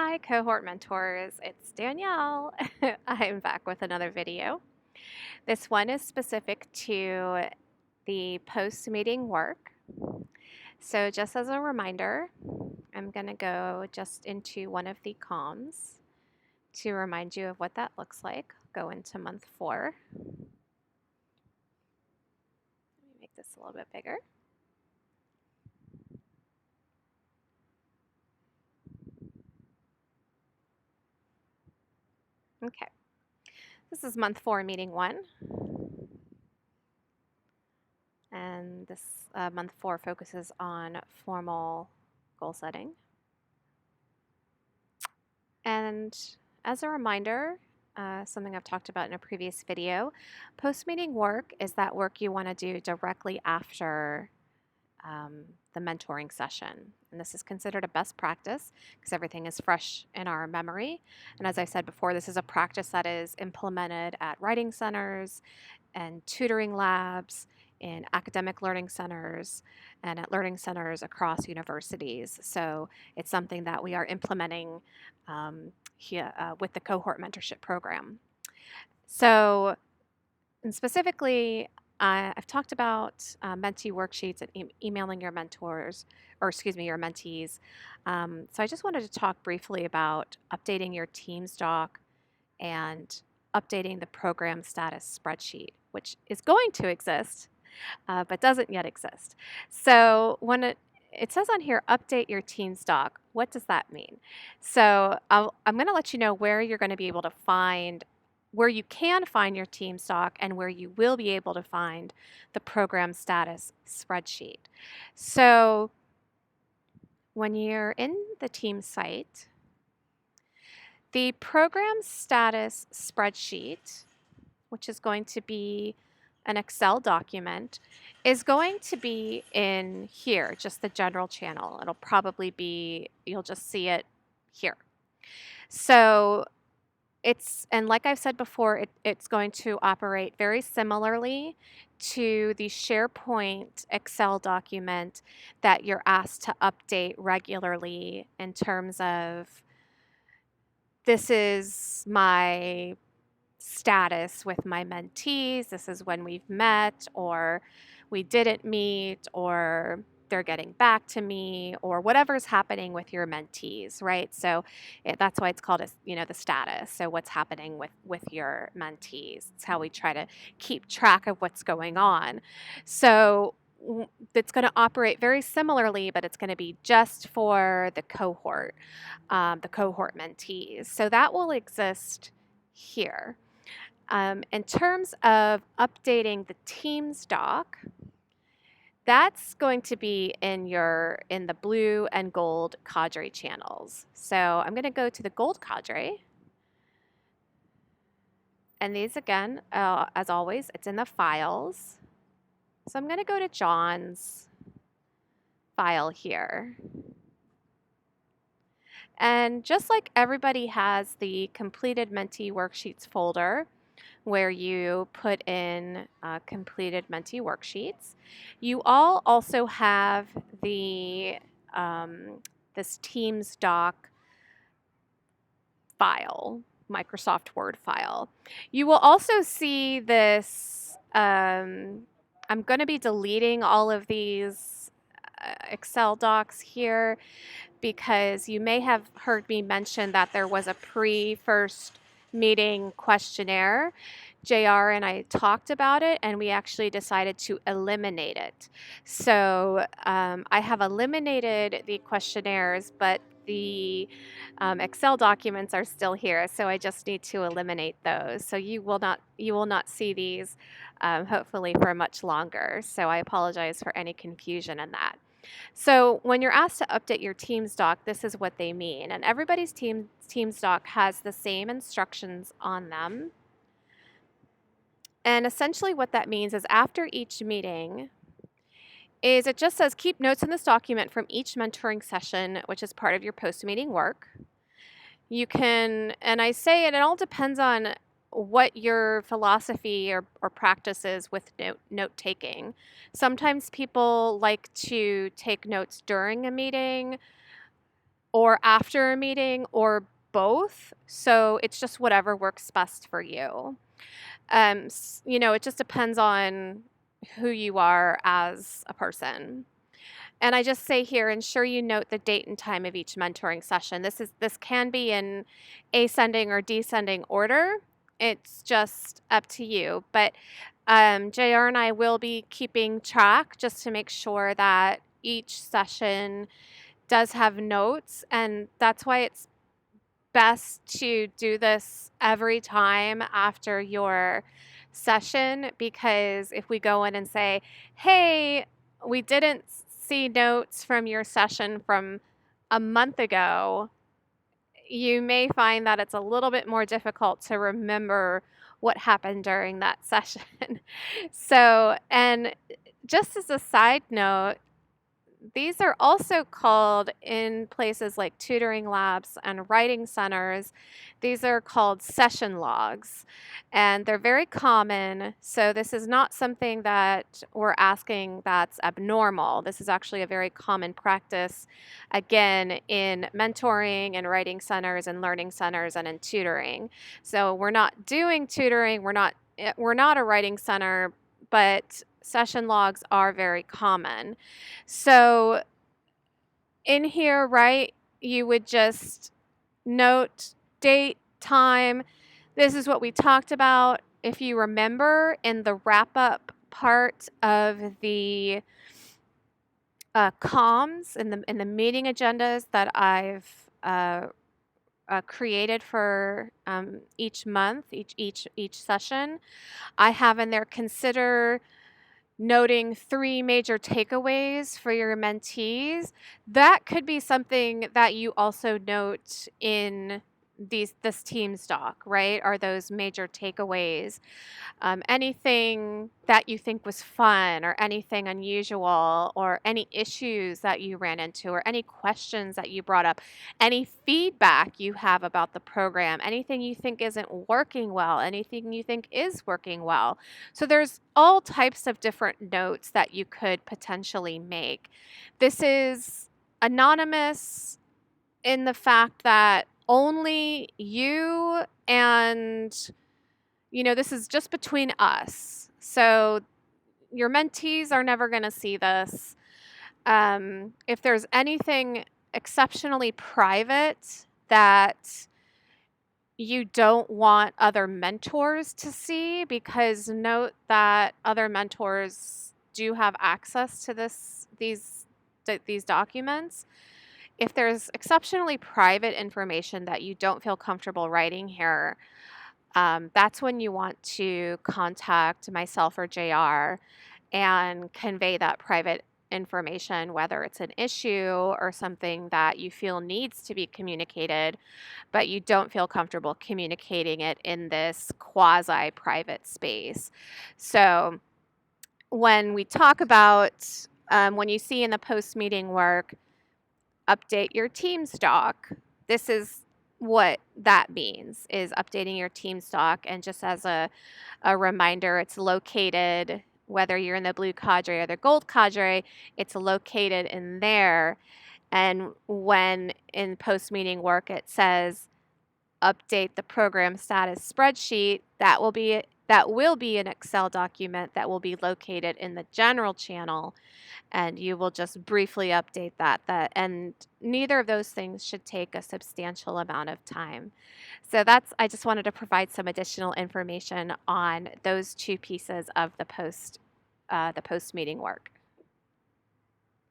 Hi, cohort mentors. It's Danielle. I'm back with another video. This one is specific to the post meeting work. So, just as a reminder, I'm going to go just into one of the comms to remind you of what that looks like. Go into month 4. Let me make this a little bit bigger. Okay. This is month 4, meeting 1. And this month 4 focuses on formal goal setting. And as a reminder, something I've talked about in a previous video, post-meeting work is that work you want to do directly after the mentoring session. And this is considered a best practice because everything is fresh in our memory. And as I said before, this is a practice that is implemented at writing centers and tutoring labs, in academic learning centers, and at learning centers across universities. So it's something that we are implementing here with the Cohort Mentorship program. So, and specifically, I've talked about mentee worksheets and emailing your mentors, or excuse me, your mentees. So I just wanted to talk briefly about updating your Teams doc and updating the program status spreadsheet, which is going to exist, but doesn't yet exist. So when it says on here, update your Teams doc, what does that mean? So I'm going to let you know where you're going to be able to find, where you can find your Teams doc and where you will be able to find the program status spreadsheet. So when you're in the Teams site, the program status spreadsheet, which is going to be an Excel document, is going to be in here, just the general channel. It'll probably be, you'll just see it here. So and like I've said before, it's going to operate very similarly to the SharePoint Excel document that you're asked to update regularly in terms of, this is my status with my mentees, this is when we've met, or we didn't meet, or they're getting back to me, or whatever's happening with your mentees, right? So that's why it's called the status. So what's happening with your mentees? It's how we try to keep track of what's going on. So it's going to operate very similarly, but it's going to be just for the cohort mentees. So that will exist here. In terms of updating the Teams doc, that's going to be in the blue and gold cadre channels. So I'm going to go to the gold cadre. And these again, as always, it's in the files. So I'm going to go to John's file here. And just like everybody has the completed mentee worksheets folder, where you put in completed mentee worksheets, you all also have the this Teams doc file, Microsoft Word file. You will also see this, I'm going to be deleting all of these Excel docs here because you may have heard me mention that there was a pre-first meeting questionnaire. JR and I talked about it, and we actually decided to eliminate it. So I have eliminated the questionnaires, but the Excel documents are still here. So I just need to eliminate those. So you will not see these hopefully for much longer. So I apologize for any confusion in that. So when you're asked to update your Teams doc, this is what they mean. And everybody's Teams doc has the same instructions on them. And essentially what that means is after each meeting, is it just says keep notes in this document from each mentoring session, which is part of your post-meeting work. You can, and I say it all depends on what your philosophy or practice is with note taking. Sometimes people like to take notes during a meeting. or after a meeting or both. So it's just whatever works best for you. It just depends on who you are as a person. And I just say here, ensure you note the date and time of each mentoring session. This can be in ascending or descending order. It's just up to you. But JR and I will be keeping track just to make sure that each session does have notes, and that's why it's best to do this every time after your session, because if we go in and say, hey, we didn't see notes from your session from a month ago, you may find that it's a little bit more difficult to remember what happened during that session. So, and just as a side note, these are also called in places like tutoring labs and writing centers. These are called session logs, and they're very common. So, this is not something that we're asking that's abnormal. This is actually a very common practice, again, in mentoring and writing centers and learning centers and in tutoring. So, we're not doing tutoring, we're not a writing center, but session logs are very common. So in here, right, you would just note date, time. This is what we talked about. If you remember in the wrap up part of the comms in the meeting agendas that I've created for each month, each session, I have in there consider noting 3 major takeaways for your mentees. That could be something that you also note in this Teams doc, right? Are those major takeaways? Anything that you think was fun or anything unusual or any issues that you ran into or any questions that you brought up, any feedback you have about the program, anything you think isn't working well, anything you think is working well. So there's all types of different notes that you could potentially make. This is anonymous in the fact that only you and this is just between us. So your mentees are never going to see this. If there's anything exceptionally private that you don't want other mentors to see, because note that other mentors do have access to these documents. If there's exceptionally private information that you don't feel comfortable writing here, that's when you want to contact myself or JR and convey that private information, whether it's an issue or something that you feel needs to be communicated, but you don't feel comfortable communicating it in this quasi private space. So, when we talk about when you see in the post meeting work, update your Teams doc. This is what that means, is updating your Teams doc. And just as a reminder, it's located, whether you're in the blue cadre or the gold cadre, it's located in there. And when in post meeting work it says update the program status spreadsheet, that will be an Excel document that will be located in the general channel, and you will just briefly update and neither of those things should take a substantial amount of time. So I just wanted to provide some additional information on those two pieces of the post meeting work.